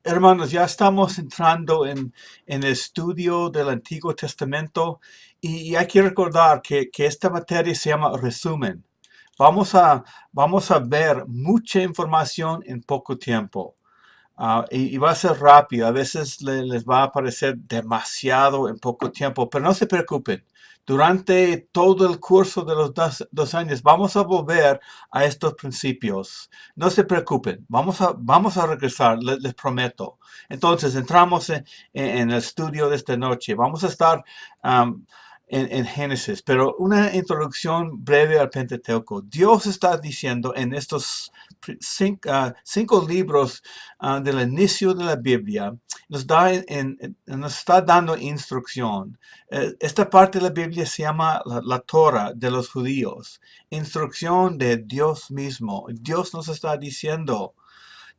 Hermanos, ya estamos entrando en el estudio del Antiguo Testamento y hay que recordar que esta materia se llama resumen. Vamos a, vamos a ver mucha información en poco tiempo. Y va a ser rápido, a veces les va a parecer demasiado en poco tiempo, pero no se preocupen. Durante todo el curso de los dos años vamos a volver a estos principios. No se preocupen, vamos a regresar, les prometo. Entonces, entramos en el estudio de esta noche. Vamos a estar um, en Génesis, pero una introducción breve al Pentateuco. Dios está diciendo en estos cinco libros del inicio de la Biblia, nos está dando instrucción. Esta parte de la Biblia se llama la Torah de los judíos, instrucción de Dios mismo. Dios nos está diciendo,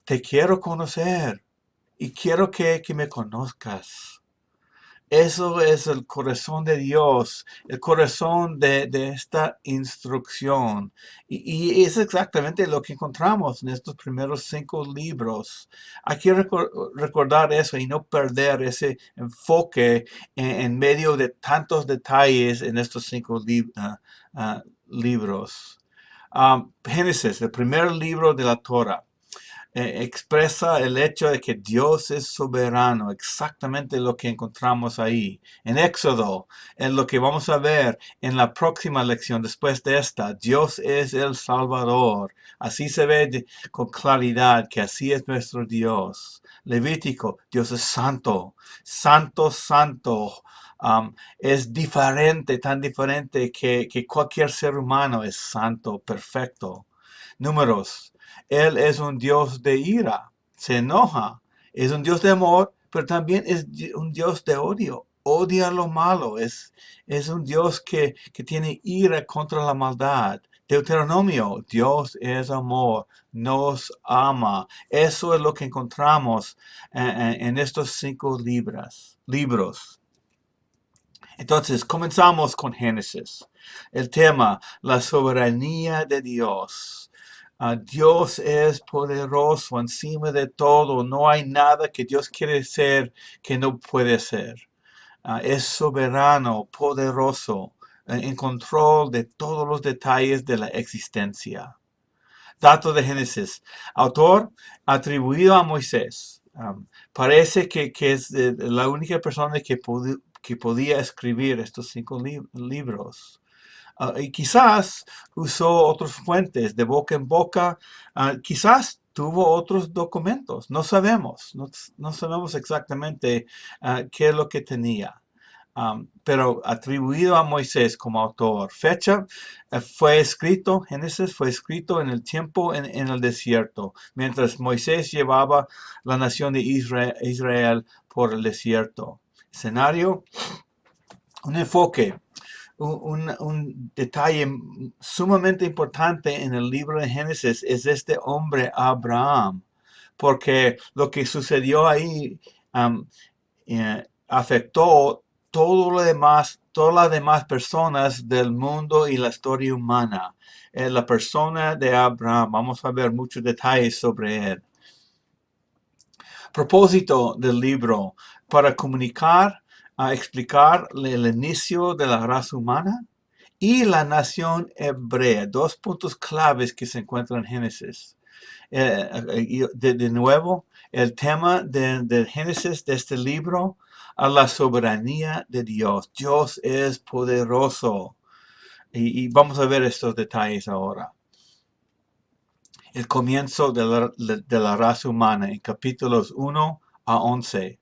te quiero conocer y quiero que me conozcas. Eso es el corazón de Dios, el corazón de esta instrucción. Y es exactamente lo que encontramos en estos primeros cinco libros. Hay que recordar eso y no perder ese enfoque en medio de tantos detalles en estos cinco libros. Génesis, el primer libro de la Torah, expresa el hecho de que Dios es soberano, exactamente lo que encontramos ahí. En Éxodo, en lo que vamos a ver en la próxima lección después de esta, Dios es el Salvador. Así se ve con claridad que así es nuestro Dios. Levítico, Dios es santo, santo, santo. Es diferente, tan diferente que cualquier ser humano es santo, perfecto. Números, él es un Dios de ira, se enoja. Es un Dios de amor, pero también es un Dios de odio. Odia lo malo. Es un Dios que tiene ira contra la maldad. Deuteronomio, Dios es amor, nos ama. Eso es lo que encontramos en estos cinco libros. Entonces, comenzamos con Génesis. El tema, la soberanía de Dios. Dios es poderoso encima de todo. No hay nada que Dios quiere ser que no puede ser. Es soberano, poderoso, en control de todos los detalles de la existencia. Dato de Génesis. Autor atribuido a Moisés. Parece que es la única persona que podía escribir estos cinco libros. Y quizás usó otras fuentes de boca en boca, quizás tuvo otros documentos, no sabemos, no sabemos exactamente qué es lo que tenía. Pero atribuido a Moisés como autor. Fecha, fue escrito, Génesis fue escrito en el tiempo en el desierto, mientras Moisés llevaba la nación de Israel por el desierto. Escenario, un enfoque, un detalle sumamente importante en el libro de Génesis es este hombre Abraham, porque lo que sucedió ahí afectó todas las demás personas del mundo y la historia humana. La persona de Abraham, vamos a ver muchos detalles sobre él. Propósito del libro, para comunicar, explicar el inicio de la raza humana y la nación hebrea, dos puntos claves que se encuentran en Génesis. De nuevo, el tema de Génesis de este libro, a la soberanía de Dios. Dios es poderoso. Y vamos a ver estos detalles ahora. El comienzo de la raza humana en capítulos 1 a 11.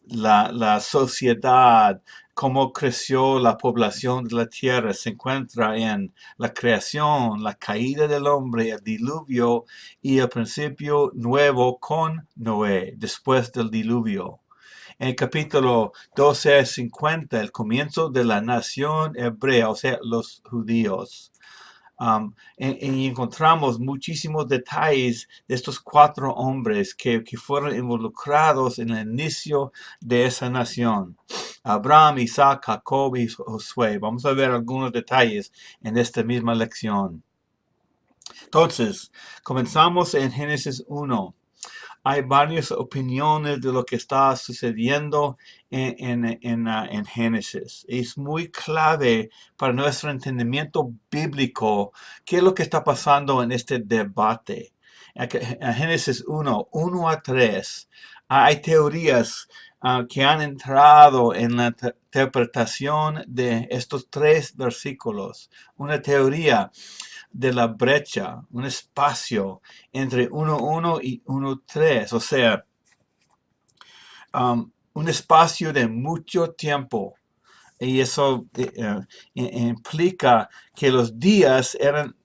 La sociedad, cómo creció la población de la tierra, se encuentra en la creación, la caída del hombre, el diluvio y el principio nuevo con Noé, después del diluvio. En el capítulo 12 a 50, el comienzo de la nación hebrea, o sea, los judíos. Y encontramos muchísimos detalles de estos cuatro hombres que fueron involucrados en el inicio de esa nación. Abraham, Isaac, Jacob y Josué. Vamos a ver algunos detalles en esta misma lección. Entonces, comenzamos en Génesis 1. hay varias opiniones de lo que está sucediendo en Génesis. Es muy clave para nuestro entendimiento bíblico qué es lo que está pasando en este debate. En Génesis 1 a 3, hay teorías que han entrado en la interpretación de estos 3 versículos. Una teoría de la brecha, un espacio entre 1.1 y 1.3, o sea, un espacio de mucho tiempo. Y eso implica que los días eran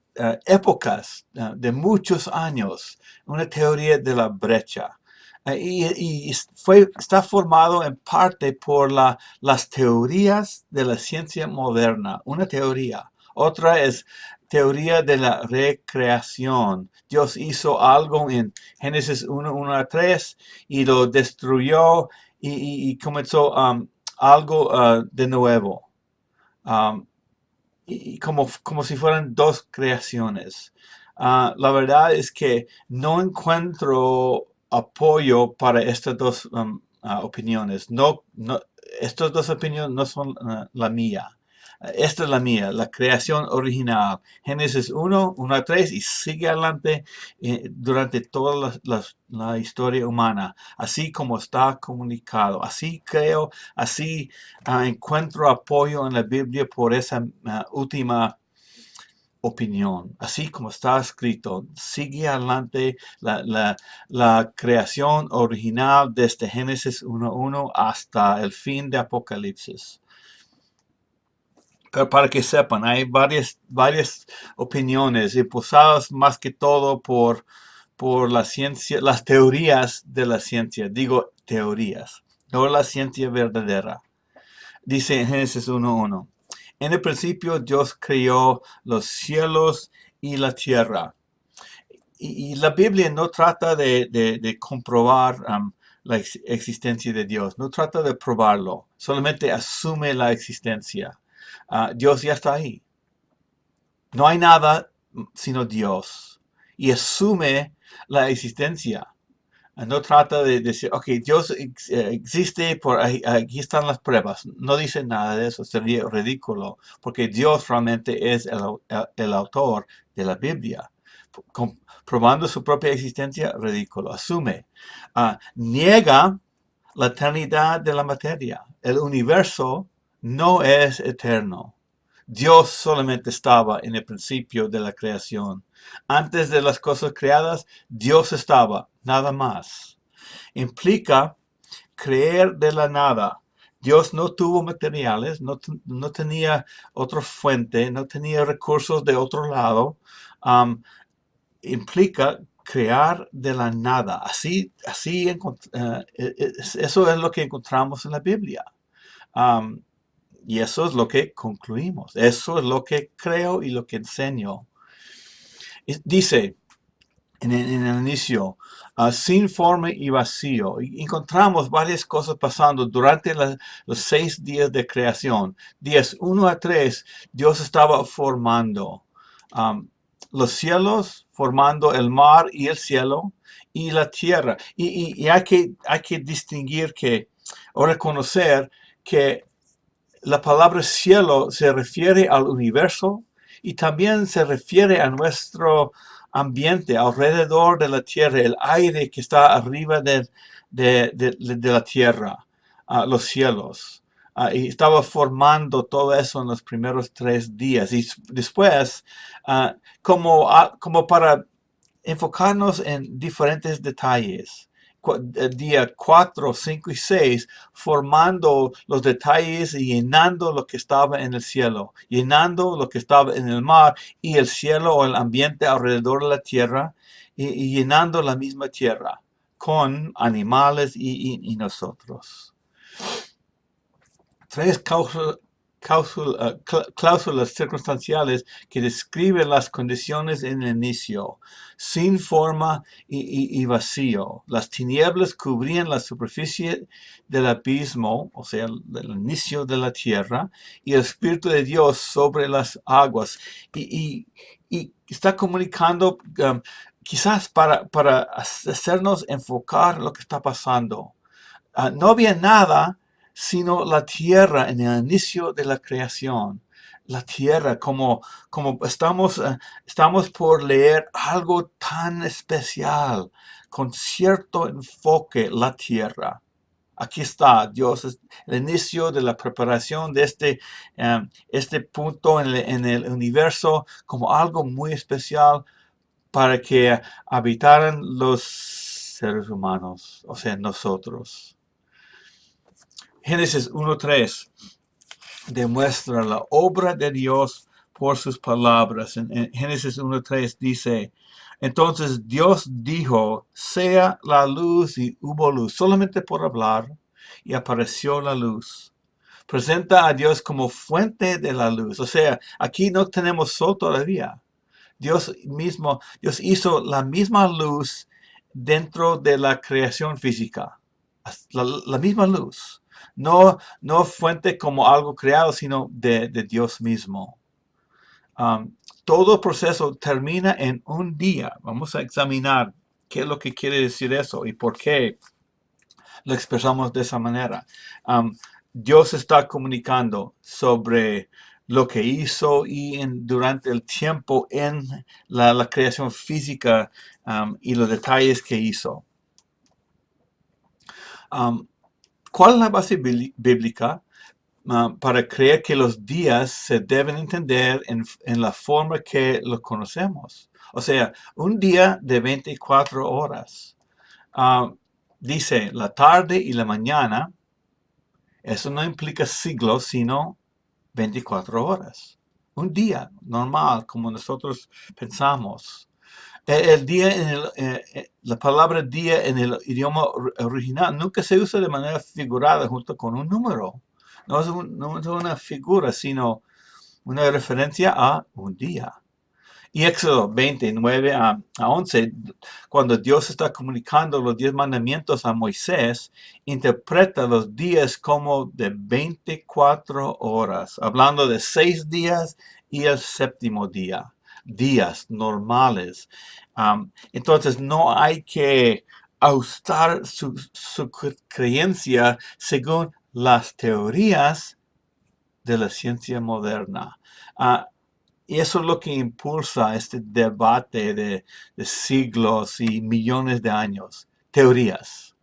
épocas de muchos años, una teoría de la brecha. Y está formado en parte por las teorías de la ciencia moderna, una teoría. Otra es teoría de la recreación. Dios hizo algo en Génesis 1 a 3 y lo destruyó y comenzó algo de nuevo. Um, y como si fueran 2 creaciones. La verdad es que no encuentro apoyo para estas 2 opiniones. Estas 2 opiniones no son la mía. Esta es la mía, la creación original. Génesis 1 a 3 y sigue adelante durante toda la historia humana, así como está comunicado. Así creo, así encuentro apoyo en la Biblia por esa última opinión. Así como está escrito, sigue adelante la creación original desde Génesis 1 hasta el fin de Apocalipsis. Pero para que sepan, hay varias opiniones impulsadas más que todo por la ciencia, las teorías de la ciencia. Digo teorías, no la ciencia verdadera. Dice en Génesis 1.1, en el principio Dios creó los cielos y la tierra. Y la Biblia no trata de comprobar la existencia de Dios, no trata de probarlo, solamente asume la existencia. Dios ya está ahí. No hay nada sino Dios. Y asume la existencia. No trata de decir, ok, Dios existe, aquí están las pruebas. No dice nada de eso, sería ridículo, porque Dios realmente es el autor de la Biblia. Probando su propia existencia, ridículo. Asume. Niega la eternidad de la materia. El universo no es eterno. Dios solamente estaba en el principio de la creación. Antes de las cosas creadas, Dios estaba, nada más. Implica creer de la nada. Dios no tuvo materiales, no tenía otra fuente, no tenía recursos de otro lado. Implica crear de la nada. Eso es lo que encontramos en la Biblia. Y eso es lo que concluimos. Eso es lo que creo y lo que enseño. Dice en el inicio, sin forma y vacío. Encontramos varias cosas pasando durante los 6 días de creación. Días 1 a 3, Dios estaba formando los cielos, formando el mar y el cielo y la tierra. Y hay que distinguir o reconocer que la palabra cielo se refiere al universo y también se refiere a nuestro ambiente alrededor de la tierra, el aire que está arriba de la tierra, los cielos. Y estaba formando todo eso en los primeros 3 días. Y después, como para enfocarnos en diferentes detalles. Día 4, 5 y 6, formando los detalles y llenando lo que estaba en el cielo, llenando lo que estaba en el mar y el cielo o el ambiente alrededor de la tierra y llenando la misma tierra con animales y nosotros. 3 cláusulas circunstanciales que describen las condiciones en el inicio, sin forma y vacío. Las tinieblas cubrían la superficie del abismo, o sea, el inicio de la tierra, y el Espíritu de Dios sobre las aguas. Y está comunicando quizás para hacernos enfocar lo que está pasando. No había nada sino la tierra en el inicio de la creación. La tierra, como estamos por leer algo tan especial, con cierto enfoque, la tierra. Aquí está, Dios es el inicio de la preparación de este punto en el universo como algo muy especial para que habitaran los seres humanos, o sea, nosotros. Génesis 1:3 demuestra la obra de Dios por sus palabras. En Génesis 1:3 dice, entonces Dios dijo, sea la luz, y hubo luz, solamente por hablar, y apareció la luz. Presenta a Dios como fuente de la luz. O sea, aquí no tenemos sol todavía. Dios hizo la misma luz dentro de la creación física. La misma luz. No fuente como algo creado, sino de Dios mismo. Todo proceso termina en un día. Vamos a examinar qué es lo que quiere decir eso y por qué lo expresamos de esa manera. Dios está comunicando sobre lo que hizo durante el tiempo en la creación física y los detalles que hizo. ¿Cuál es la base bíblica para creer que los días se deben entender en la forma que los conocemos? O sea, un día de 24 horas. Dice la tarde y la mañana. Eso no implica siglos, sino 24 horas. Un día normal, como nosotros pensamos. El día la palabra día en el idioma original nunca se usa de manera figurada junto con un número. No es una figura, sino una referencia a un día. Y Éxodo 29 a 11, cuando Dios está comunicando los 10 mandamientos a Moisés, interpreta los días como de 24 horas, hablando de 6 días y el séptimo día, días normales. Entonces no hay que ajustar su creencia según las teorías de la ciencia moderna. Y eso es lo que impulsa este debate de siglos y millones de años. Teorías.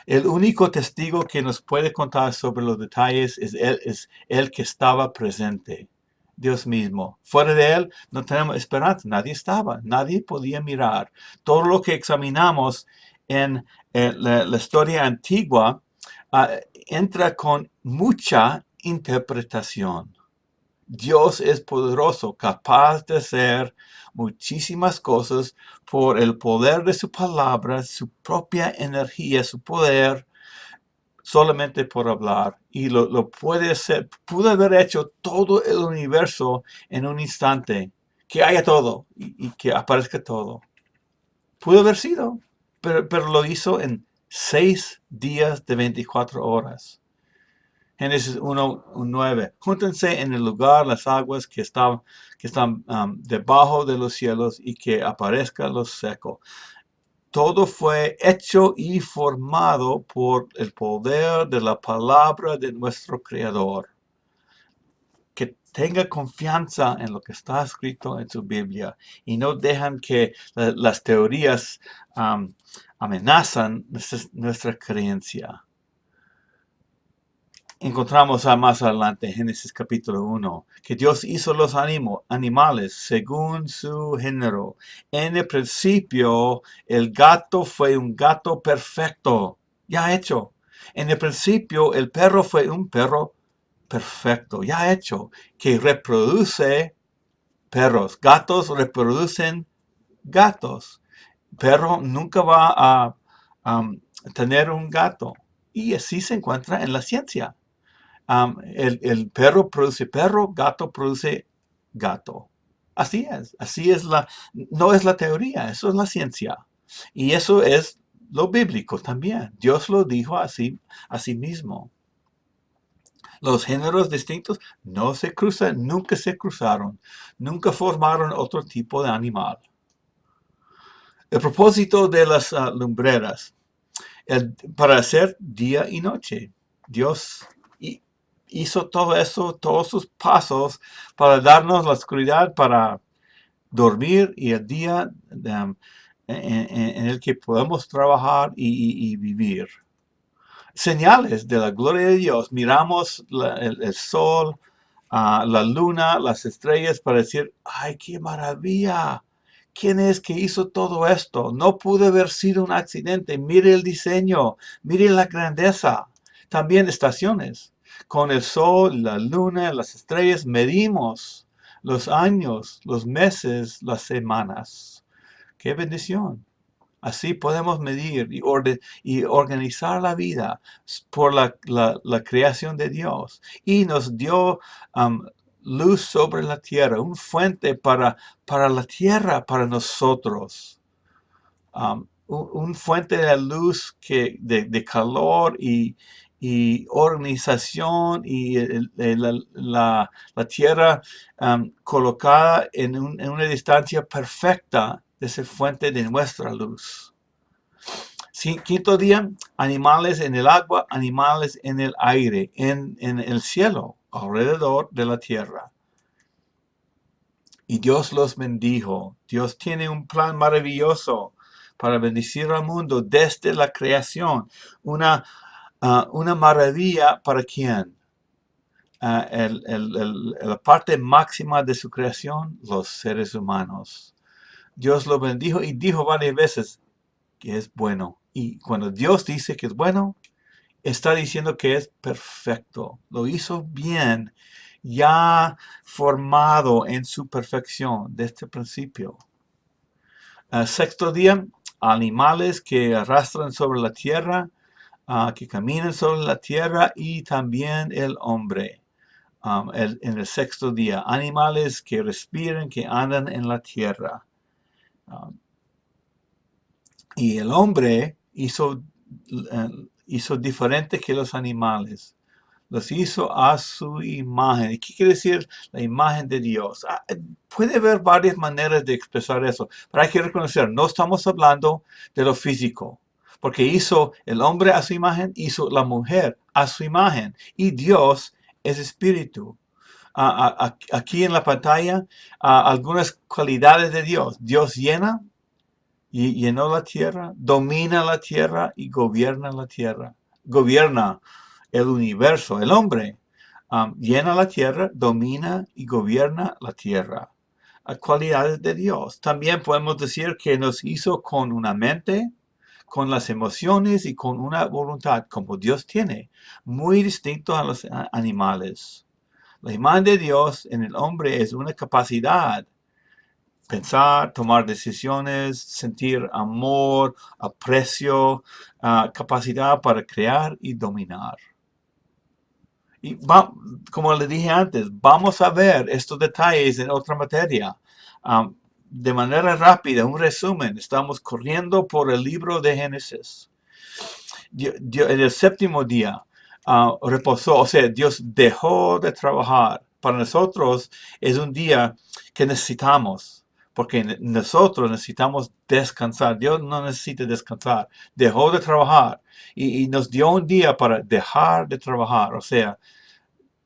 El único testigo que nos puede contar sobre los detalles es el que estaba presente. Dios mismo. Fuera de él no tenemos esperanza. Nadie estaba. Nadie podía mirar. Todo lo que examinamos en la historia antigua entra con mucha interpretación. Dios es poderoso, capaz de hacer muchísimas cosas por el poder de su palabra, su propia energía, su poder, solamente por hablar. Y lo puede hacer. Pudo haber hecho todo el universo en un instante, que haya todo y que aparezca todo. Pudo haber sido, pero lo hizo en 6 días de 24 horas. Génesis 1:9. Júntense en el lugar las aguas que están debajo de los cielos y que aparezca lo seco. Todo fue hecho y formado por el poder de la palabra de nuestro Creador. Que tenga confianza en lo que está escrito en su Biblia y no dejan que las teorías amenazan nuestra creencia. Encontramos más adelante, Génesis capítulo 1, que Dios hizo los animales según su género. En el principio, el gato fue un gato perfecto, ya hecho. En el principio, el perro fue un perro perfecto, ya hecho, que reproduce perros. Gatos reproducen gatos. Perro nunca va a tener un gato. Y así se encuentra en la ciencia. El perro produce perro, gato produce gato. Así es no es la teoría, eso es la ciencia. Y eso es lo bíblico también. Dios lo dijo así a sí mismo. Los géneros distintos no se cruzan, nunca se cruzaron, nunca formaron otro tipo de animal. El propósito de las lumbreras, para hacer día y noche. Dios hizo todo eso, todos sus pasos para darnos la oscuridad para dormir y el día en el que podemos trabajar y vivir. Señales de la gloria de Dios. Miramos el sol, la luna, las estrellas para decir, ¡ay, qué maravilla! ¿Quién es que hizo todo esto? No pudo haber sido un accidente. Mire el diseño, mire la grandeza. También estaciones. Con el sol, la luna, las estrellas, medimos los años, los meses, las semanas. ¡Qué bendición! Así podemos medir y organizar la vida por la creación de Dios. Y nos dio luz sobre la tierra, una fuente para la tierra, para nosotros. Un fuente de luz de calor y organización y la tierra colocada en una distancia perfecta de esa fuente de nuestra luz. Sí, quinto día, animales en el agua, animales en el aire, en el cielo, alrededor de la tierra. Y Dios los bendijo. Dios tiene un plan maravilloso para bendecir al mundo desde la creación. Una maravilla para quién. La parte máxima de su creación, los seres humanos. Dios lo bendijo y dijo varias veces que es bueno. Y cuando Dios dice que es bueno, está diciendo que es perfecto. Lo hizo bien, ya formado en su perfección desde el principio. Sexto día, animales que arrastran sobre la tierra, que caminan sobre la tierra y también el hombre. En el sexto día, animales que respiran, que andan en la tierra. Y el hombre hizo diferente que los animales. Los hizo a su imagen. ¿Y qué quiere decir la imagen de Dios? Puede haber varias maneras de expresar eso, pero hay que reconocer, no estamos hablando de lo físico, porque hizo el hombre a su imagen, hizo la mujer a su imagen, y Dios es espíritu. Aquí en la pantalla, algunas cualidades de Dios. Dios llena y llenó la tierra, domina la tierra y gobierna la tierra. Gobierna el universo, el hombre. Llena la tierra, domina y gobierna la tierra. Cualidades de Dios. También podemos decir que nos hizo con una mente, con las emociones y con una voluntad, como Dios tiene, muy distinto a los animales. La imagen de Dios en el hombre es una capacidad pensar, tomar decisiones, sentir amor, aprecio, capacidad para crear y dominar. Y como le dije antes, vamos a ver estos detalles en otra materia. De manera rápida, un resumen. Estamos corriendo por el libro de Génesis. En el séptimo día reposó, o sea, Dios dejó de trabajar. Para nosotros es un día que necesitamos, porque nosotros necesitamos descansar. Dios no necesita descansar. Dejó de trabajar y nos dio un día para dejar de trabajar, o sea,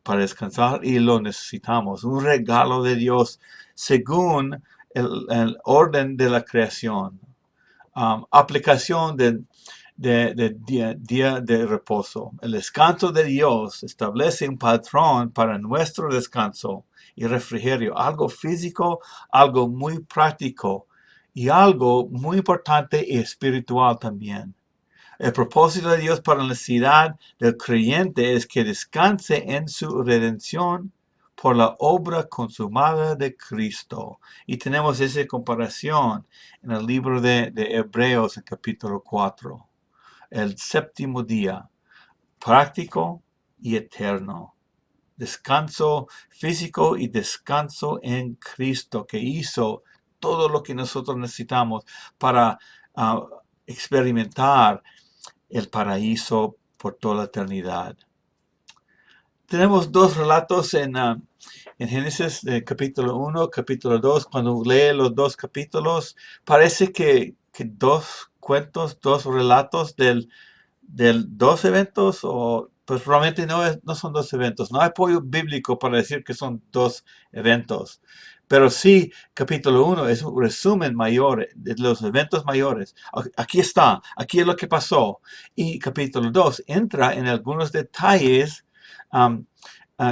para descansar y lo necesitamos. Un regalo de Dios según el orden de la creación. Aplicación de día de reposo. El descanso de Dios establece un patrón para nuestro descanso y refrigerio, algo físico, algo muy práctico y algo muy importante y espiritual también. El propósito de Dios para la necesidad del creyente es que descanse en su redención por la obra consumada de Cristo. Y tenemos esa comparación en el libro de Hebreos, en capítulo 4. El séptimo día, práctico y eterno. Descanso físico y descanso en Cristo, que hizo todo lo que nosotros necesitamos para experimentar el paraíso por toda la eternidad. Tenemos dos relatos en Génesis capítulo 1, capítulo 2. Cuando lee los dos capítulos, parece que que dos cuentos, dos relatos del dos eventos, o pues realmente no son dos eventos. No hay apoyo bíblico para decir que son dos eventos. Pero sí, capítulo 1 es un resumen mayor de los eventos mayores. Aquí está, aquí es lo que pasó. Y capítulo 2 entra en algunos detalles um,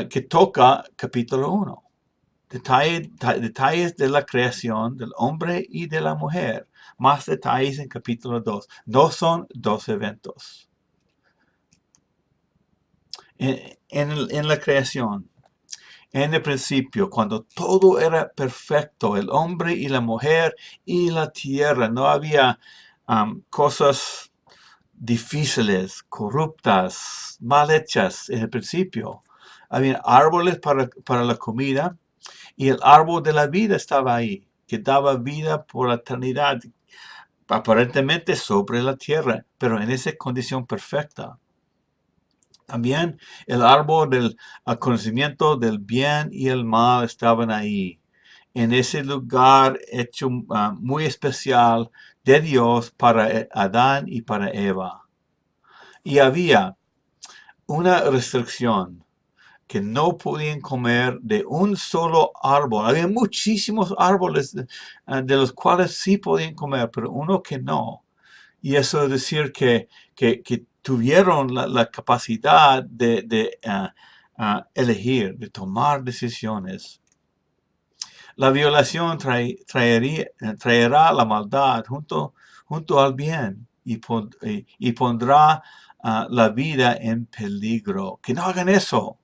que toca capítulo 1. Detalles de la creación del hombre y de la mujer. Más detalles en capítulo 2. No son dos eventos. En la creación, en el principio, cuando todo era perfecto, el hombre y la mujer y la tierra, no había cosas difíciles, corruptas, mal hechas en el principio. Había árboles para la comida y el árbol de la vida estaba ahí, que daba vida por la eternidad, aparentemente sobre la tierra, pero en esa condición perfecta. También el árbol del conocimiento del bien y el mal estaban ahí, en ese lugar hecho muy especial de Dios para Adán y para Eva. Y había una restricción, que no podían comer de un solo árbol. Había muchísimos árboles de los cuales sí podían comer, pero uno que no. Y eso es decir que tuvieron la capacidad de elegir, de tomar decisiones. La violación traerá la maldad junto al bien y pondrá la vida en peligro. Que no hagan eso.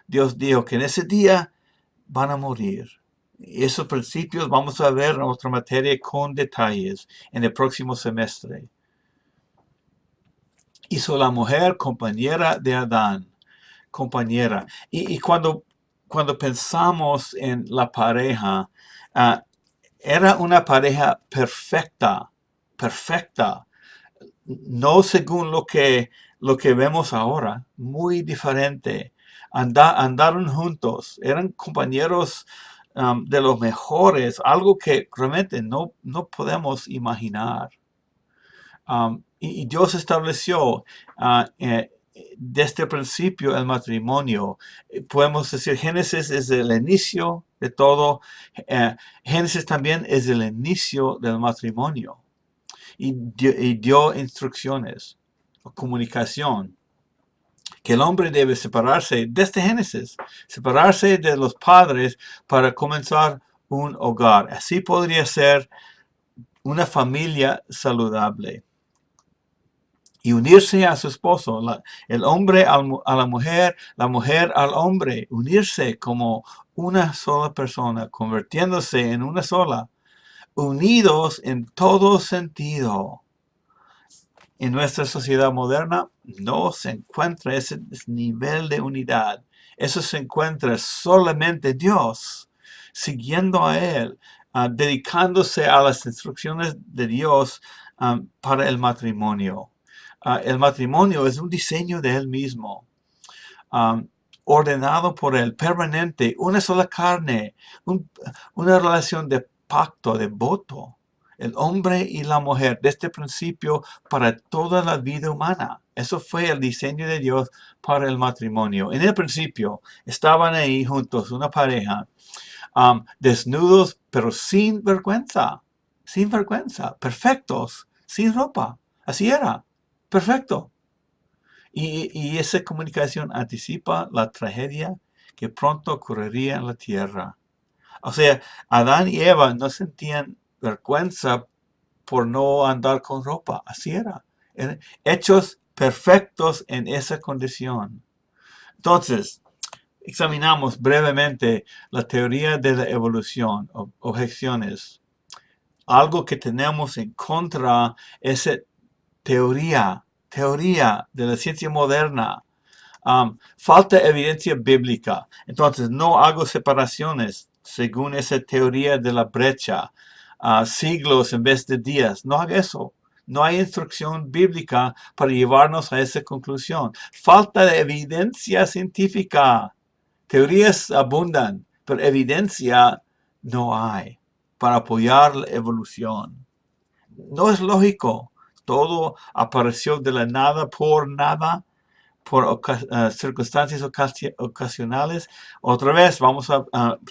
Dios dijo que en ese día van a morir. Y esos principios vamos a ver en otra materia con detalles en el próximo semestre. Hizo la mujer compañera de Adán, compañera. Y cuando pensamos en la pareja, era una pareja perfecta, perfecta, no según lo que vemos ahora, muy diferente. Andaron juntos, eran compañeros de los mejores, algo que realmente no podemos imaginar. Y Dios estableció desde el principio el matrimonio. Podemos decir, Génesis es el inicio de todo. Génesis también es el inicio del matrimonio. Y dio instrucciones, comunicación, que el hombre debe separarse desde Génesis, separarse de los padres para comenzar un hogar. Así podría ser una familia saludable. Y unirse a su esposo, el hombre a la mujer al hombre, unirse como una sola persona, convirtiéndose en una sola, unidos en todo sentido. En nuestra sociedad moderna no se encuentra ese nivel de unidad. Eso se encuentra solamente Dios, siguiendo a Él, dedicándose a las instrucciones de Dios para el matrimonio. El matrimonio es un diseño de Él mismo, ordenado por Él, permanente, una sola carne, una relación de pacto, de voto. El hombre y la mujer, desde el principio, para toda la vida humana. Eso fue el diseño de Dios para el matrimonio. En el principio, estaban ahí juntos, una pareja, desnudos, pero sin vergüenza, perfectos, sin ropa. Así era, perfecto. Y esa comunicación anticipa la tragedia que pronto ocurriría en la tierra. O sea, Adán y Eva no sentían vergüenza por no andar con ropa. Así era. Eran hechos perfectos en esa condición. Entonces, examinamos brevemente la teoría de la evolución, objeciones. Algo que tenemos en contra es teoría de la ciencia moderna. Falta evidencia bíblica. Entonces, no hago separaciones según esa teoría de la brecha. Siglos en vez de días. No haga eso. No hay instrucción bíblica para llevarnos a esa conclusión. Falta de evidencia científica. Teorías abundan, pero evidencia no hay para apoyar la evolución. No es lógico. Todo apareció de la nada por nada, por circunstancias ocasionales. Otra vez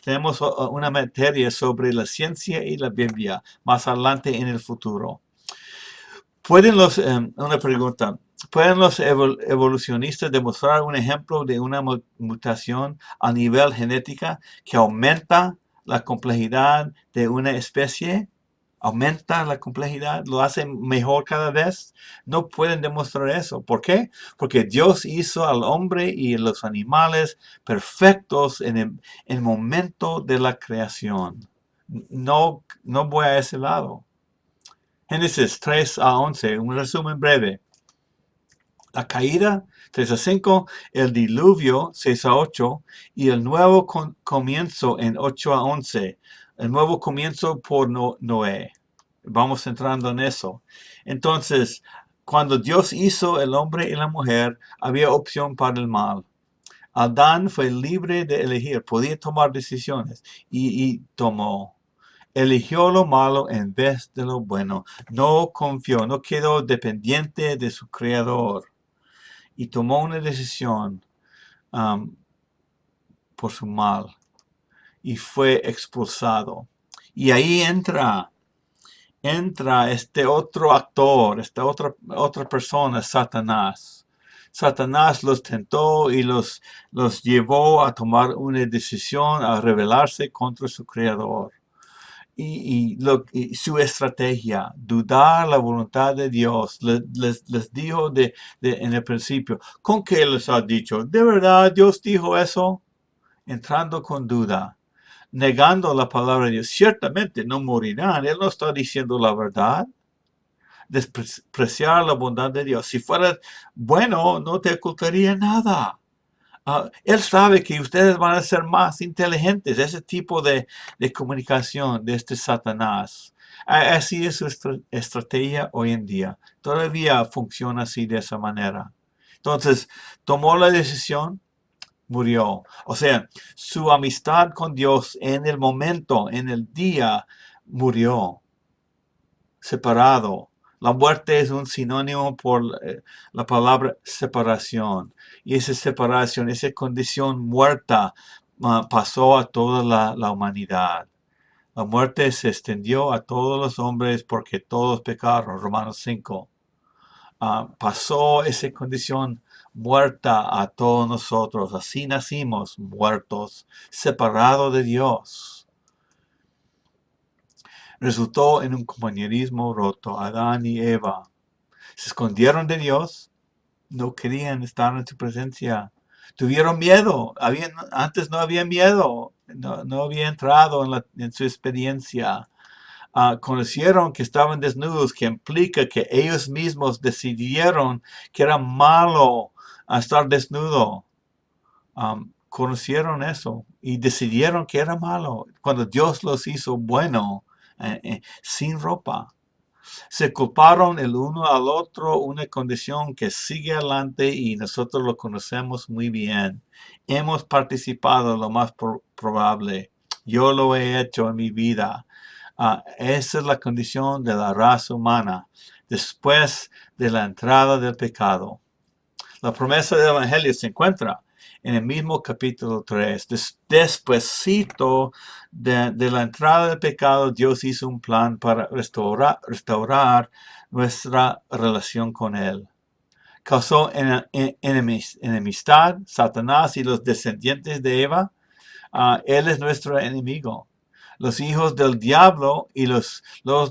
tenemos una materia sobre la ciencia y la Biblia más adelante en el futuro. Una pregunta, ¿pueden los evolucionistas demostrar un ejemplo de una mutación a nivel genética que aumenta la complejidad de una especie? ¿Aumenta la complejidad? ¿Lo hace mejor cada vez? No pueden demostrar eso. ¿Por qué? Porque Dios hizo al hombre y los animales perfectos en el momento de la creación. No, no voy a ese lado. Génesis 3 a 11, un resumen breve. La caída, 3 a 5, el diluvio, 6 a 8, y el nuevo comienzo en 8 a 11. El nuevo comienzo por Noé. Vamos entrando en eso. Entonces, cuando Dios hizo el hombre y la mujer, había opción para el mal. Adán fue libre de elegir, podía tomar decisiones y tomó. Eligió lo malo en vez de lo bueno. No confió, no quedó dependiente de su creador. Y tomó una decisión por su mal. Y fue expulsado. Y ahí entra este otro actor, esta otra persona, Satanás. Satanás los tentó y los llevó a tomar una decisión, a rebelarse contra su creador. Y su estrategia, dudar la voluntad de Dios, les dijo en el principio, ¿con qué les ha dicho? ¿De verdad Dios dijo eso? Entrando con duda, negando la palabra de Dios. Ciertamente no morirán, Él no está diciendo la verdad. Despreciar la bondad de Dios. Si fuera bueno, no te ocultaría nada. Él sabe que ustedes van a ser más inteligentes. Ese tipo de comunicación de este Satanás. Así es su estrategia hoy en día. Todavía funciona así de esa manera. Entonces, tomó la decisión, murió. O sea, su amistad con Dios en el momento, en el día, murió. Separado. La muerte es un sinónimo por la palabra separación. Y esa separación, esa condición muerta, pasó a toda la humanidad. La muerte se extendió a todos los hombres porque todos pecaron. Romanos 5. Pasó esa condición muerta a todos nosotros. Así nacimos muertos, separados de Dios. Resultó en un compañerismo roto. Adán y Eva se escondieron de Dios, no querían estar en su presencia. Tuvieron miedo. Antes no había miedo, no había entrado en su experiencia. Conocieron que estaban desnudos, que implica que ellos mismos decidieron que era malo estar desnudo. Conocieron eso y decidieron que era malo cuando Dios los hizo bueno, sin ropa. Se culparon el uno al otro, una condición que sigue adelante y nosotros lo conocemos muy bien. Hemos participado lo más probable. Yo lo he hecho en mi vida. Esa es la condición de la raza humana después de la entrada del pecado. La promesa del Evangelio se encuentra en el mismo capítulo 3. Despuésito de la entrada del pecado, Dios hizo un plan para restaurar nuestra relación con Él. Causó enemistad, Satanás y los descendientes de Eva. Él es nuestro enemigo. Los hijos del diablo y los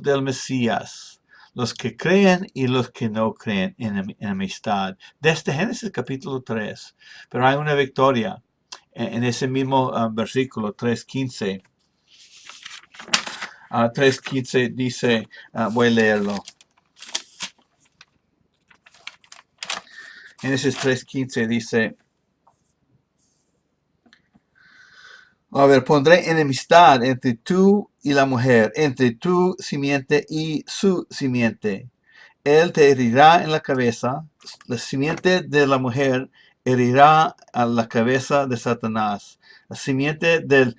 del Mesías. Los que creen y los que no creen en enemistad. Desde Génesis capítulo 3. Pero hay una victoria en ese mismo versículo 3:15. 3:15 dice, voy a leerlo. Génesis 3:15 dice, pondré enemistad entre tú y la mujer, entre tu simiente y su simiente. Él te herirá en la cabeza, la simiente de la mujer herirá a la cabeza de Satanás. La simiente de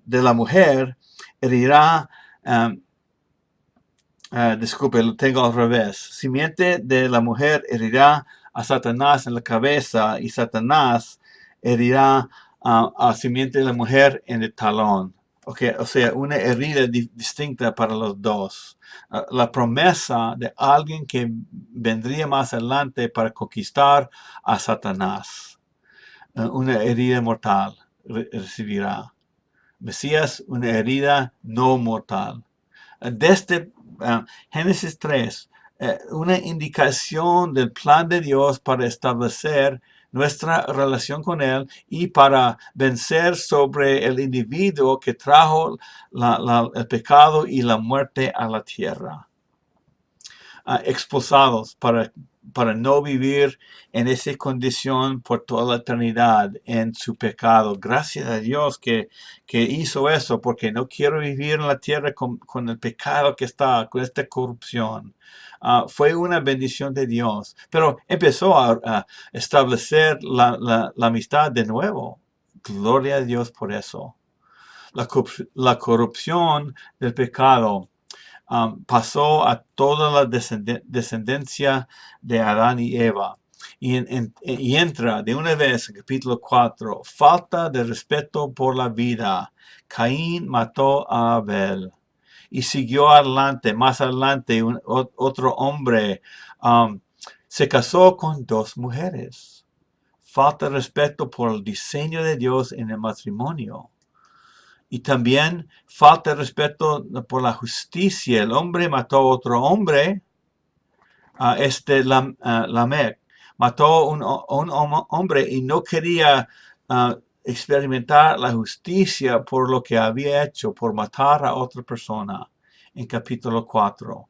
la mujer herirá disculpe, lo tengo al revés. Simiente de la mujer herirá a Satanás en la cabeza y Satanás herirá a simiente de la mujer en el talón. Okay, o sea, una herida distinta para los dos. La promesa de alguien que vendría más adelante para conquistar a Satanás. Una herida mortal recibirá. Mesías, una herida no mortal. Desde Génesis 3, una indicación del plan de Dios para establecer nuestra relación con Él y para vencer sobre el individuo que trajo el pecado y la muerte a la tierra. Expulsados para no vivir en esa condición por toda la eternidad en su pecado. Gracias a Dios que hizo eso, porque no quiero vivir en la tierra con el pecado que está, con esta corrupción. Fue una bendición de Dios, pero empezó a establecer la amistad de nuevo. Gloria a Dios por eso. La corrupción del pecado pasó a toda la descendencia de Adán y Eva. Y entra de una vez en capítulo 4, falta de respeto por la vida. Caín mató a Abel y siguió adelante. Más adelante, otro hombre se casó con dos mujeres. Falta de respeto por el diseño de Dios en el matrimonio. Y también falta de respeto por la justicia. El hombre mató a otro hombre, Lamec. Mató a un hombre y no quería experimentar la justicia por lo que había hecho, por matar a otra persona, en capítulo 4.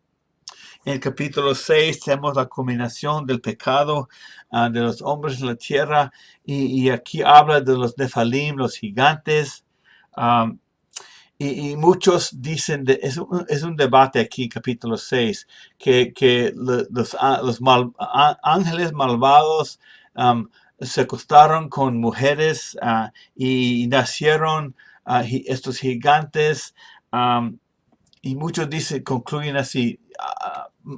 En el capítulo 6 tenemos la culminación del pecado de los hombres en la tierra y aquí habla de los Nefalim, los gigantes. Y muchos dicen, es un debate aquí en capítulo 6, que los ángeles malvados se acostaron con mujeres y nacieron estos gigantes. Y muchos concluyen así.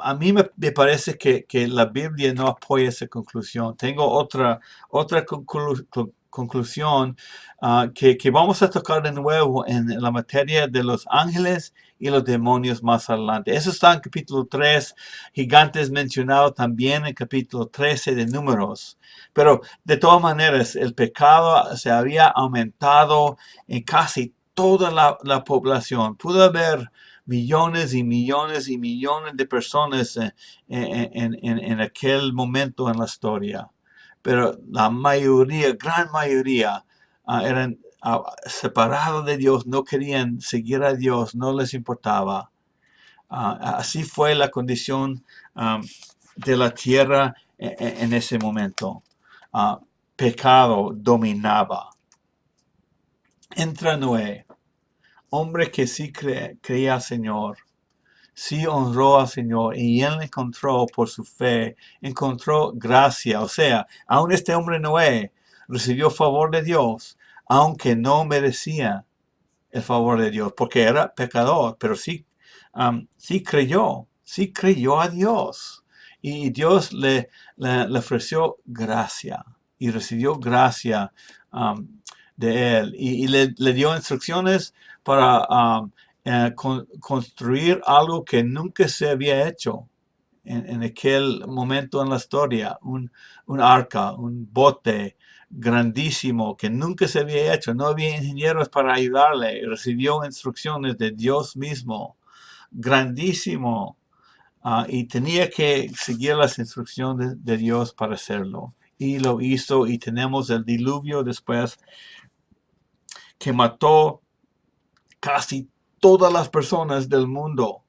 A mí me parece que la Biblia no apoya esa conclusión. Tengo otra conclusión que vamos a tocar de nuevo en la materia de los ángeles y los demonios más adelante. Eso está en capítulo 3, gigantes mencionados también en capítulo 13 de Números. Pero de todas maneras, el pecado se había aumentado en casi toda la población. Pudo haber millones y millones y millones de personas en aquel momento en la historia. Pero la mayoría, gran mayoría, eran separados de Dios, no querían seguir a Dios, no les importaba. Así fue la condición de la tierra en ese momento. Pecado dominaba. Entra Noé, hombre que sí creía al Señor, sí honró al Señor y él encontró por su fe, encontró gracia. O sea, aún este hombre Noé recibió favor de Dios, aunque no merecía el favor de Dios, porque era pecador, pero sí creyó a Dios. Y Dios le ofreció gracia y recibió gracia de él. Y le dio instrucciones para construir algo que nunca se había hecho en aquel momento en la historia. Un arca, un bote grandísimo que nunca se había hecho. No había ingenieros para ayudarle. Recibió instrucciones de Dios mismo. Grandísimo. Y tenía que seguir las instrucciones de Dios para hacerlo. Y lo hizo, y tenemos el diluvio después que mató casi todas las personas del mundo,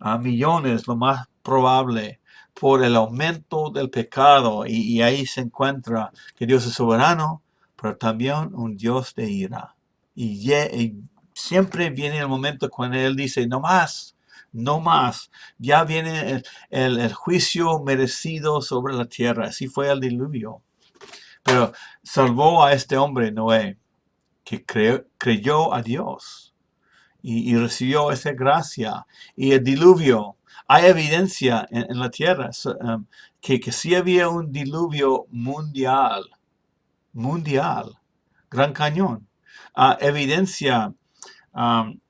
a millones, lo más probable, por el aumento del pecado. Y ahí se encuentra que Dios es soberano, pero también un Dios de ira. Y siempre viene el momento cuando Él dice, no más, no más. Ya viene el juicio merecido sobre la tierra. Así fue el diluvio. Pero salvó a este hombre, Noé, que creyó a Dios y recibió esa gracia. Y el diluvio Hay evidencia en la tierra que sí había un diluvio mundial, Gran Cañón. Evidencia um,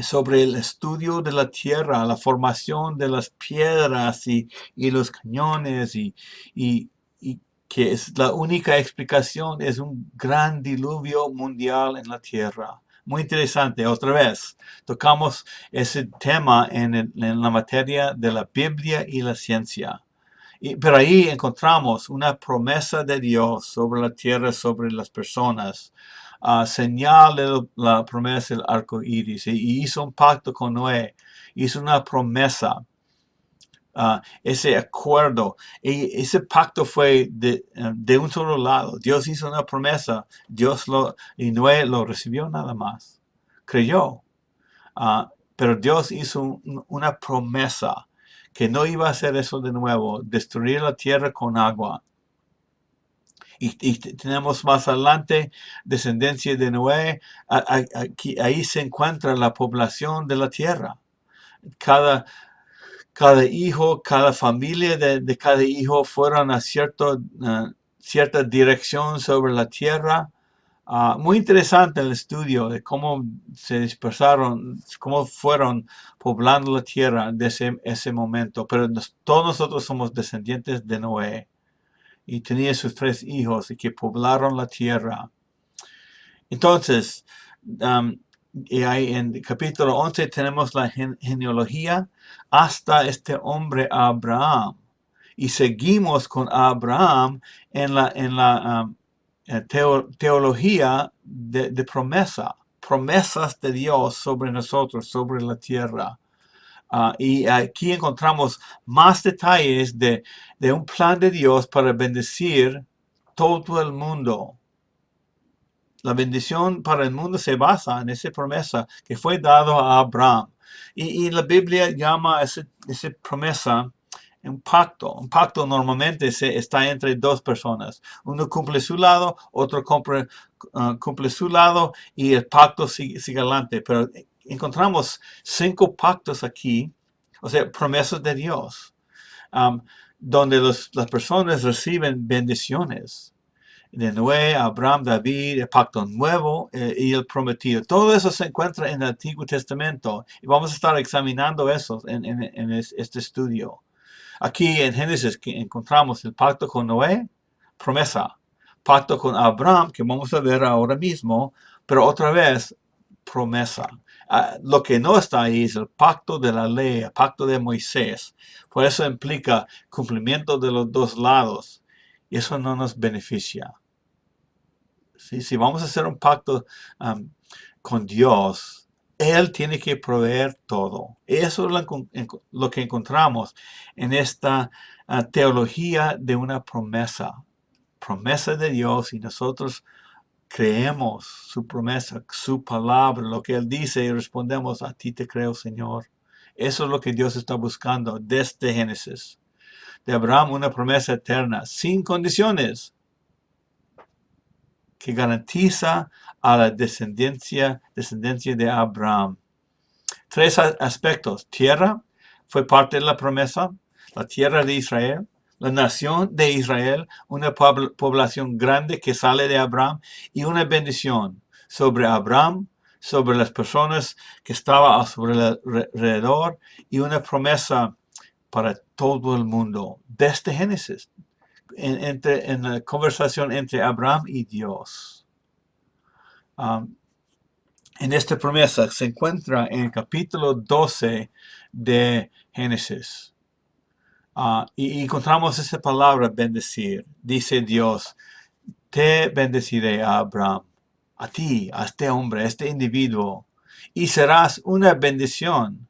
sobre el estudio de la tierra, la formación de las piedras y los cañones y que es la única explicación es un gran diluvio mundial en la tierra. Muy interesante. Otra vez, tocamos ese tema en la materia de la Biblia y la ciencia. Pero ahí encontramos una promesa de Dios sobre la tierra, sobre las personas. Señal de la promesa del arco iris. Y hizo un pacto con Noé. Hizo una promesa. Ese acuerdo. Y ese pacto fue de un solo lado. Dios hizo una promesa. Y Noé lo recibió nada más. Creyó. Pero Dios hizo una promesa que no iba a hacer eso de nuevo, destruir la tierra con agua. Y tenemos más adelante descendencia de Noé. Ahí se encuentra la población de la tierra. Cada hijo, cada familia de cada hijo fueron a cierta dirección sobre la tierra. Muy interesante el estudio de cómo se dispersaron, cómo fueron poblando la tierra desde ese momento. Pero todos nosotros somos descendientes de Noé y tenía sus 3 hijos y que poblaron la tierra. Entonces, y ahí en el capítulo 11 tenemos la genealogía hasta este hombre Abraham. Y seguimos con Abraham en la teología de promesa, promesas de Dios sobre nosotros, sobre la tierra. Y aquí encontramos más detalles de un plan de Dios para bendecir todo el mundo. La bendición para el mundo se basa en esa promesa que fue dado a Abraham. Y la Biblia llama a esa promesa un pacto. Un pacto normalmente está entre 2 personas. Uno cumple su lado, otro cumple su lado y el pacto sigue adelante. Pero encontramos 5 pactos aquí, o sea, promesas de Dios, donde las personas reciben bendiciones. De Noé, Abraham, David, el pacto nuevo y el prometido. Todo eso se encuentra en el Antiguo Testamento y vamos a estar examinando eso en este estudio. Aquí en Génesis que encontramos el pacto con Noé, promesa. Pacto con Abraham, que vamos a ver ahora mismo, pero otra vez, promesa. Lo que no está ahí es el pacto de la ley, el pacto de Moisés. Por eso implica cumplimiento de los 2 lados. Y eso no nos beneficia. Si vamos a hacer un pacto con Dios, Él tiene que proveer todo. Eso es lo que encontramos en esta teología de una promesa. Promesa de Dios y nosotros creemos su promesa, su palabra, lo que Él dice y respondemos, a ti te creo, Señor. Eso es lo que Dios está buscando desde Génesis. De Abraham una promesa eterna, sin condiciones, que garantiza a la descendencia de Abraham. 3 aspectos. Tierra fue parte de la promesa, la tierra de Israel, la nación de Israel, una población grande que sale de Abraham y una bendición sobre Abraham, sobre las personas que estaban a su alrededor y una promesa para todo el mundo desde Génesis. En la conversación entre Abraham y Dios. En esta promesa se encuentra en el capítulo 12 de Génesis. Y encontramos esa palabra bendecir. Dice Dios, te bendeciré a Abraham, a ti, a este hombre, a este individuo, y serás una bendición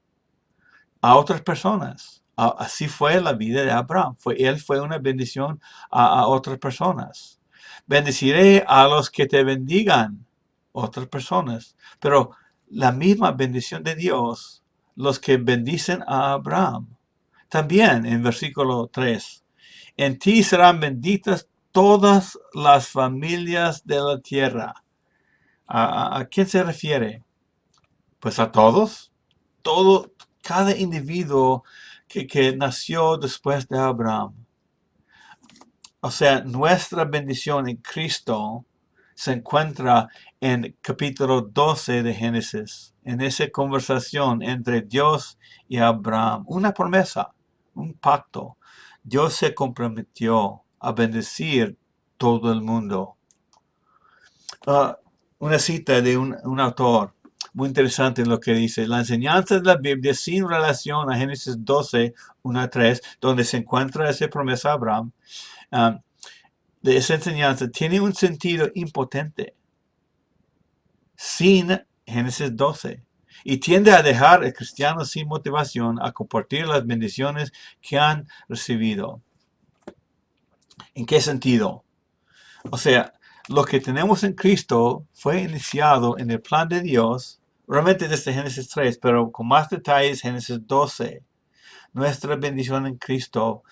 a otras personas. Así fue la vida de Abraham. Él fue una bendición a otras personas. Bendeciré a los que te bendigan, otras personas. Pero la misma bendición de Dios, los que bendicen a Abraham. También en versículo 3. En ti serán benditas todas las familias de la tierra. ¿A quién se refiere? Pues a todos. cada individuo que nació después de Abraham. O sea, nuestra bendición en Cristo se encuentra en capítulo 12 de Génesis, en esa conversación entre Dios y Abraham. Una promesa, un pacto. Dios se comprometió a bendecir todo el mundo. Una cita de un autor muy interesante lo que dice: la enseñanza de la Biblia sin relación a Génesis 12, 1 a 3, donde se encuentra esa promesa a Abraham, de esa enseñanza tiene un sentido impotente sin Génesis 12 y tiende a dejar al cristiano sin motivación a compartir las bendiciones que han recibido. ¿En qué sentido? O sea, lo que tenemos en Cristo fue iniciado en el plan de Dios, realmente desde Génesis 3, pero con más detalles Génesis 12. Nuestra bendición en Cristo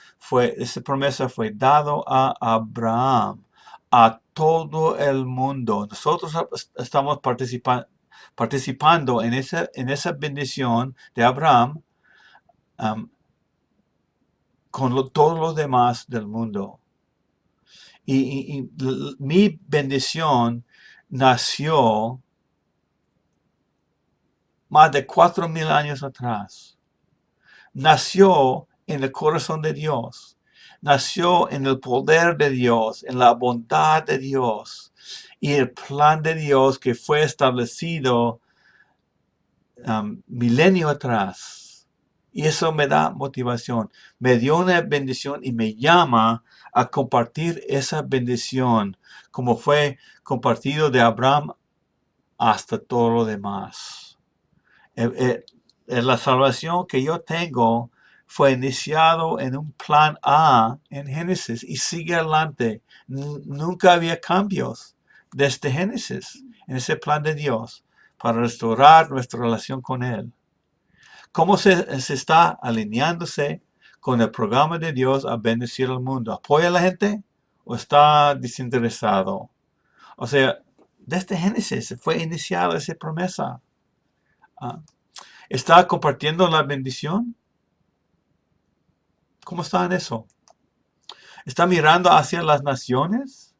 esa promesa fue dado a Abraham, a todo el mundo. Nosotros estamos participando en esa bendición de Abraham con todos los demás del mundo. Y mi bendición nació más de 4,000 años atrás. Nació en el corazón de Dios. Nació en el poder de Dios, en la bondad de Dios y el plan de Dios que fue establecido milenio atrás. Y eso me da motivación. Me dio una bendición y me llama a compartir esa bendición como fue compartido de Abraham hasta todo lo demás. La salvación que yo tengo fue iniciado en un plan A en Génesis y sigue adelante. Nunca había cambios desde Génesis en ese plan de Dios para restaurar nuestra relación con Él. ¿Cómo se está alineándose con el programa de Dios a bendecir al mundo? ¿Apoya a la gente o está desinteresado? O sea, desde Génesis fue iniciada esa promesa. ¿Está compartiendo la bendición? ¿Cómo está en eso? ¿Está mirando hacia las naciones?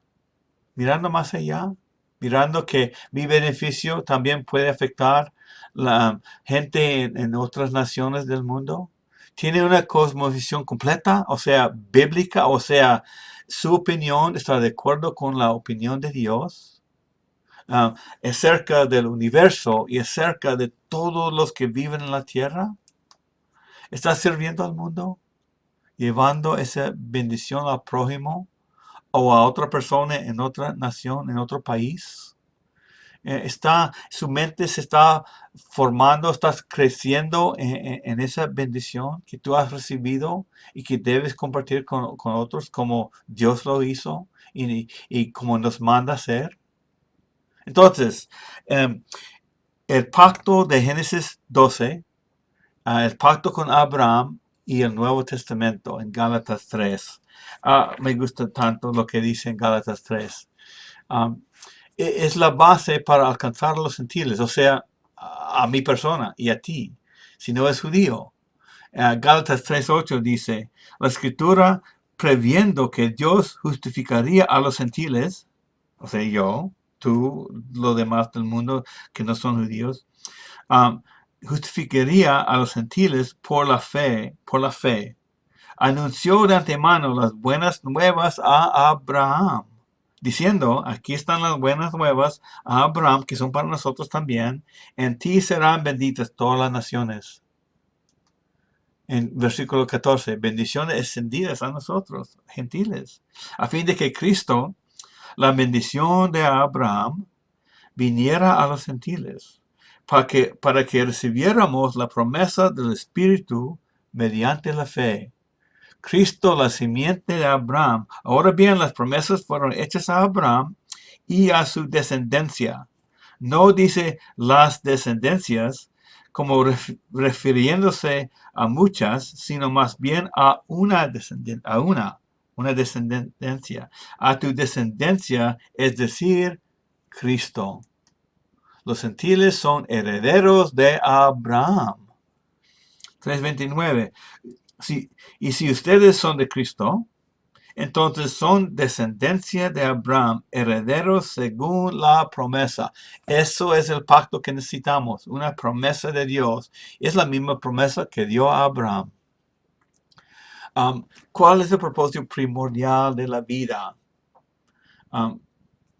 ¿Mirando más allá? ¿Mirando que mi beneficio también puede afectar la gente en otras naciones del mundo? ¿Tiene una cosmovisión completa? O sea, bíblica, o sea, su opinión está de acuerdo con la opinión de Dios. Es cerca del universo y es cerca de todos los que viven en la tierra. ¿Está sirviendo al mundo? ¿Llevando esa bendición al prójimo o a otra persona en otra nación, en otro país? Su mente se está formando, estás creciendo en esa bendición que tú has recibido y que debes compartir con otros como Dios lo hizo y como nos manda hacer. Entonces, el pacto de Génesis 12, el pacto con Abraham y el Nuevo Testamento en Gálatas 3. Me gusta tanto lo que dice en Gálatas 3. Es la base para alcanzar a los gentiles, o sea, a mi persona y a ti, si no es judío. Gálatas 3:8 dice: la escritura, previendo que Dios justificaría a los gentiles, o sea, yo, tú, los demás del mundo que no son judíos, justificaría a los gentiles por la fe, anunció de antemano las buenas nuevas a Abraham, diciendo: aquí están las buenas nuevas a Abraham, que son para nosotros también. En ti serán benditas todas las naciones. En versículo 14, bendiciones extendidas a nosotros, gentiles, a fin de que Cristo, la bendición de Abraham, viniera a los gentiles, para que recibiéramos la promesa del Espíritu mediante la fe. Cristo, la simiente de Abraham. Ahora bien, las promesas fueron hechas a Abraham y a su descendencia. No dice las descendencias como refiriéndose a muchas, sino más bien a una descendencia, a tu descendencia, es decir, Cristo. Los gentiles son herederos de Abraham. 3:29. Y si ustedes son de Cristo, entonces son descendencia de Abraham, herederos según la promesa. Eso es el pacto que necesitamos, una promesa de Dios. Es la misma promesa que dio a Abraham. ¿Cuál es el propósito primordial de la vida?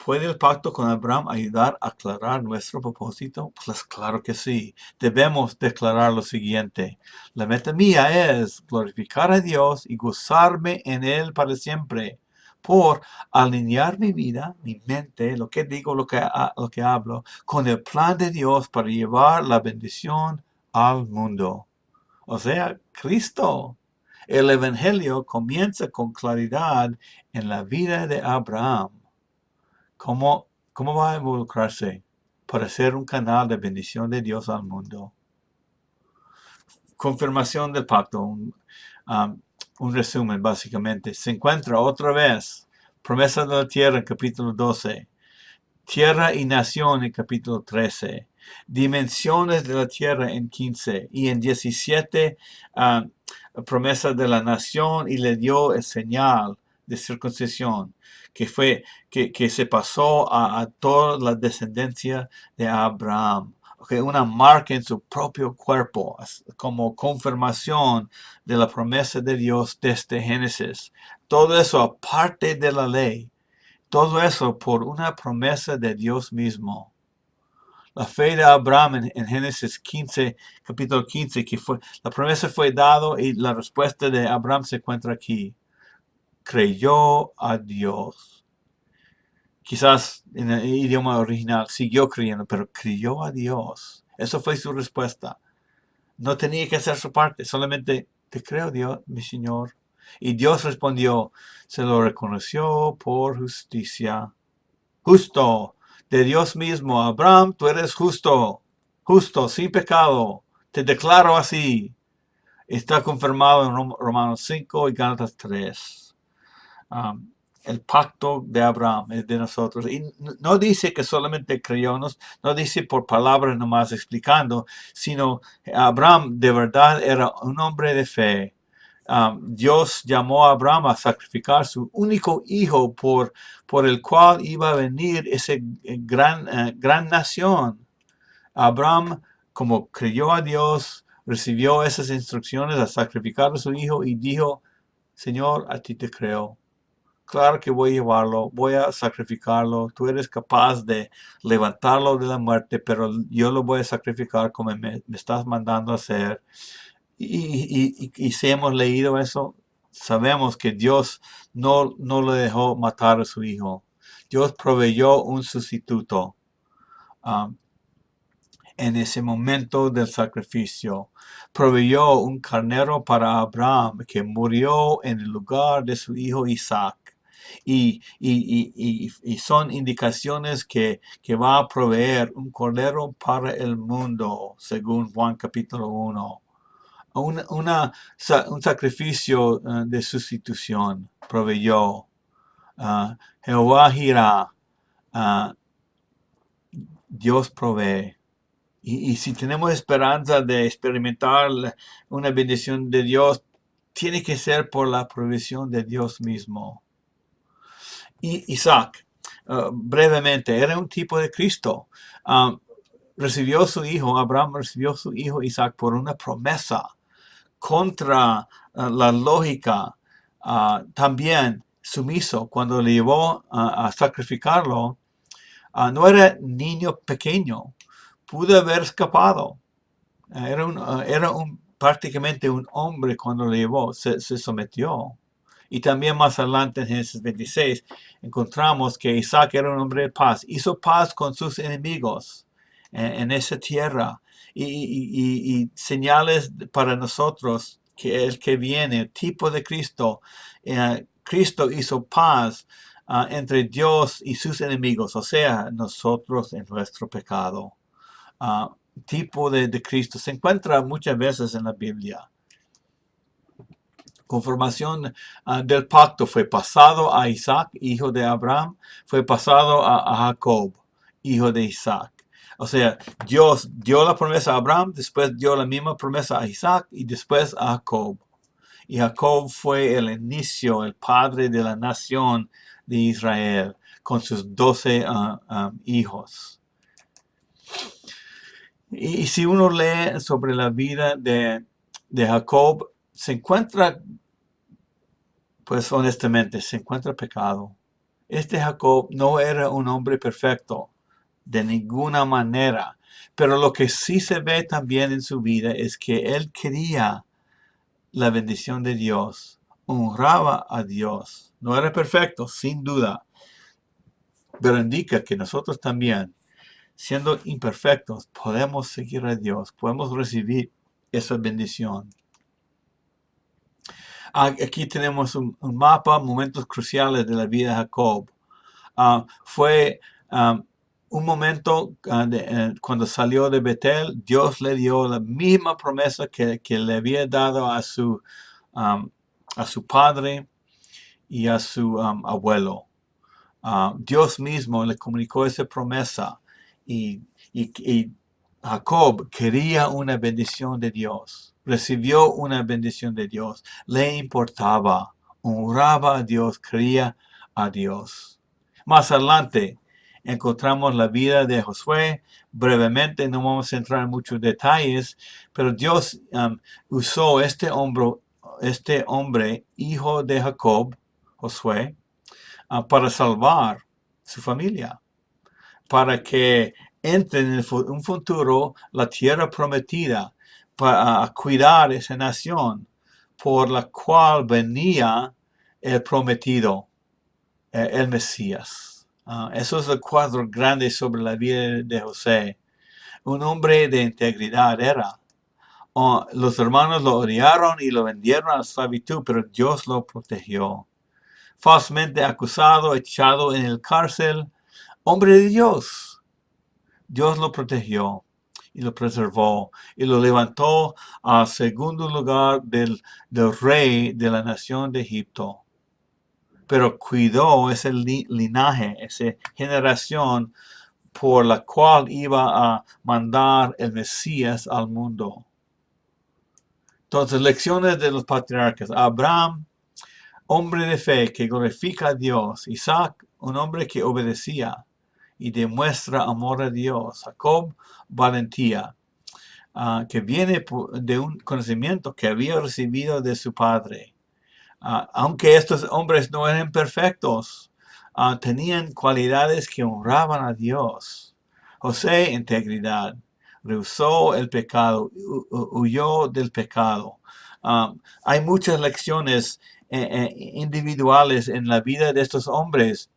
¿Puede el pacto con Abraham ayudar a aclarar nuestro propósito? Pues claro que sí. Debemos declarar lo siguiente. La meta mía es glorificar a Dios y gozarme en Él para siempre, por alinear mi vida, mi mente, lo que digo, lo que hablo, con el plan de Dios para llevar la bendición al mundo. O sea, Cristo. El Evangelio comienza con claridad en la vida de Abraham. ¿Cómo va a involucrarse para ser un canal de bendición de Dios al mundo? Confirmación del pacto, un resumen básicamente. Se encuentra otra vez, promesa de la tierra en capítulo 12, tierra y nación en capítulo 13, dimensiones de la tierra en 15 y en 17, promesa de la nación y le dio el señal de circuncisión que se pasó a toda la descendencia de Abraham. Okay, una marca en su propio cuerpo como confirmación de la promesa de Dios desde Génesis. Todo eso aparte de la ley. Todo eso por una promesa de Dios mismo. La fe de Abraham en Génesis 15, capítulo 15, la promesa fue dada y la respuesta de Abraham se encuentra aquí. Creyó a Dios. Quizás en el idioma original siguió creyendo, pero creyó a Dios. Eso fue su respuesta. No tenía que hacer su parte, solamente te creo, Dios, mi Señor. Y Dios respondió, se lo reconoció por justicia. Justo, de Dios mismo. Abraham, tú eres justo, justo, sin pecado. Te declaro así. Está confirmado en Romanos 5 y Gálatas 3. El pacto de Abraham es de nosotros. Y no dice que solamente creyó, no dice por palabras nomás explicando, sino Abraham de verdad era un hombre de fe. Dios llamó a Abraham a sacrificar su único hijo por el cual iba a venir esa gran nación. Abraham, como creyó a Dios, recibió esas instrucciones a sacrificar a su hijo y dijo, Señor, a ti te creo. Claro que voy a llevarlo, voy a sacrificarlo. Tú eres capaz de levantarlo de la muerte, pero yo lo voy a sacrificar como me estás mandando a hacer. Y si hemos leído eso, sabemos que Dios no le dejó matar a su hijo. Dios proveyó un sustituto en ese momento del sacrificio. Proveyó un carnero para Abraham que murió en el lugar de su hijo Isaac. Y son indicaciones que va a proveer un cordero para el mundo, según Juan capítulo 1. Un sacrificio de sustitución proveyó. Jehová Jireh, Dios provee. Y si tenemos esperanza de experimentar una bendición de Dios, tiene que ser por la provisión de Dios mismo. Y Isaac, brevemente, era un tipo de Cristo. Recibió su hijo, Abraham recibió su hijo Isaac por una promesa contra la lógica, también sumiso cuando le llevó a sacrificarlo. No era niño pequeño, pudo haber escapado. Era prácticamente un hombre cuando le llevó, se sometió. Y también más adelante en Génesis 26 encontramos que Isaac era un hombre de paz. Hizo paz con sus enemigos en esa tierra. Y señales para nosotros que el que viene, el tipo de Cristo. Cristo hizo paz entre Dios y sus enemigos, o sea, nosotros en nuestro pecado. Tipo de Cristo se encuentra muchas veces en la Biblia. Conformación del pacto fue pasado a Isaac, hijo de Abraham, fue pasado a Jacob, hijo de Isaac. O sea, Dios dio la promesa a Abraham, después dio la misma promesa a Isaac y después a Jacob. Y Jacob fue el inicio, el padre de la nación de Israel, con sus 12 hijos. Y si uno lee sobre la vida de Jacob, se encuentra, pues honestamente, se encuentra pecado. Este Jacob no era un hombre perfecto, de ninguna manera. Pero lo que sí se ve también en su vida es que él quería la bendición de Dios, honraba a Dios. No era perfecto, sin duda, pero indica que nosotros también, siendo imperfectos, podemos seguir a Dios, podemos recibir esa bendición. Aquí tenemos un mapa, momentos cruciales de la vida de Jacob. Fue un momento cuando salió de Betel, Dios le dio la misma promesa que le había dado a su padre y a su abuelo. Dios mismo le comunicó esa promesa y Jacob quería una bendición de Dios, recibió una bendición de Dios, le importaba, honraba a Dios, creía a Dios. Más adelante encontramos la vida de Josué. Brevemente, no vamos a entrar en muchos detalles, pero Dios usó este hombre, hijo de Jacob, Josué, para salvar su familia, para que entre en un futuro la tierra prometida, para cuidar esa nación por la cual venía el prometido, el Mesías. Eso es el cuadro grande sobre la vida de José. Un hombre de integridad era. Los hermanos lo odiaron y lo vendieron a la esclavitud, pero Dios lo protegió. Falsamente acusado, echado en el cárcel, hombre de Dios. Dios lo protegió y lo preservó y lo levantó al segundo lugar del rey de la nación de Egipto. Pero cuidó ese linaje, esa generación por la cual iba a mandar el Mesías al mundo. Entonces, lecciones de los patriarcas. Abraham, hombre de fe que glorifica a Dios. Isaac, un hombre que obedecía y demuestra amor a Dios. Jacob, valentía, que viene de un conocimiento que había recibido de su padre. Aunque estos hombres no eran perfectos, tenían cualidades que honraban a Dios. José, integridad. Rehusó el pecado, huyó del pecado. Hay muchas lecciones individuales en la vida de estos hombres,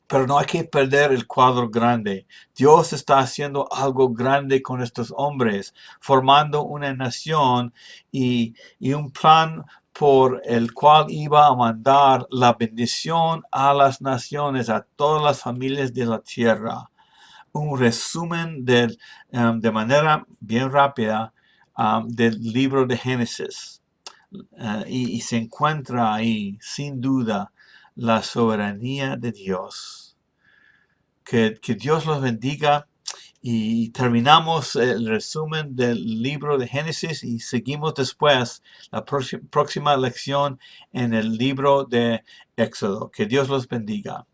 pero no hay que perder el cuadro grande. Dios está haciendo algo grande con estos hombres, formando una nación y un plan por el cual iba a mandar la bendición a las naciones, a todas las familias de la tierra. Un resumen de manera bien rápida del libro de Génesis. Y se encuentra ahí, sin duda, la soberanía de Dios. Que Dios los bendiga. Y terminamos el resumen del libro de Génesis y seguimos después la próxima lección en el libro de Éxodo. Que Dios los bendiga.